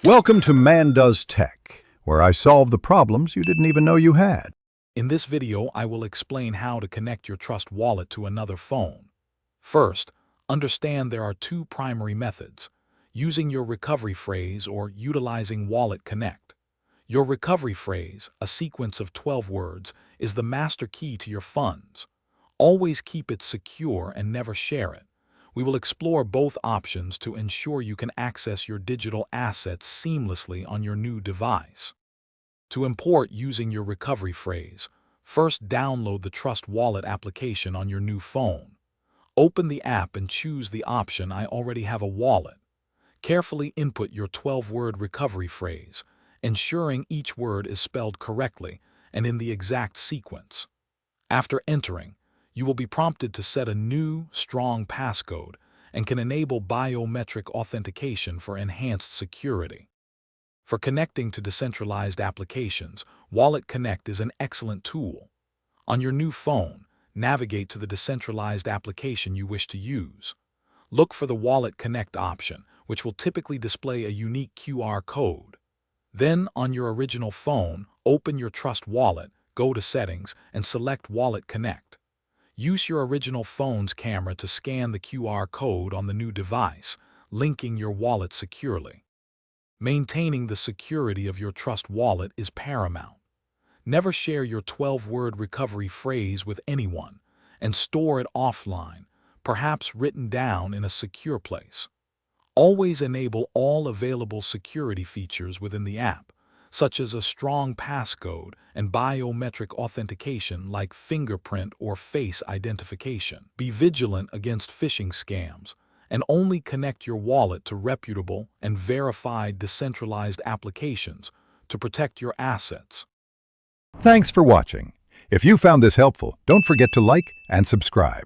Welcome to Man Does Tech, where I solve the problems you didn't even know you had. In this video, I will explain how to connect your Trust Wallet to another phone. First, understand there are two primary methods: using your recovery phrase or utilizing Wallet Connect. Your recovery phrase, a sequence of 12 words, is the master key to your funds. Always keep it secure and never share it. We will explore both options to ensure you can access your digital assets seamlessly on your new device. To import using your recovery phrase, first download the Trust Wallet application on your new phone. Open the app and choose the option "I already have a wallet." Carefully input your 12-word recovery phrase, ensuring each word is spelled correctly and in the exact sequence. After entering, you will be prompted to set a new, strong passcode and can enable biometric authentication for enhanced security. For connecting to decentralized applications, Wallet Connect is an excellent tool. On your new phone, navigate to the decentralized application you wish to use. Look for the Wallet Connect option, which will typically display a unique QR code. Then, on your original phone, open your Trust Wallet, go to Settings, and select Wallet Connect. Use your original phone's camera to scan the QR code on the new device, linking your wallet securely. Maintaining the security of your Trust Wallet is paramount. Never share your 12-word recovery phrase with anyone, and store it offline, perhaps written down in a secure place. Always enable all available security features within the app, such as a strong passcode and biometric authentication like fingerprint or face identification. Be vigilant against phishing scams, and only connect your wallet to reputable and verified decentralized applications to protect your assets. Thanks for watching. If you found this helpful, don't forget to like and subscribe.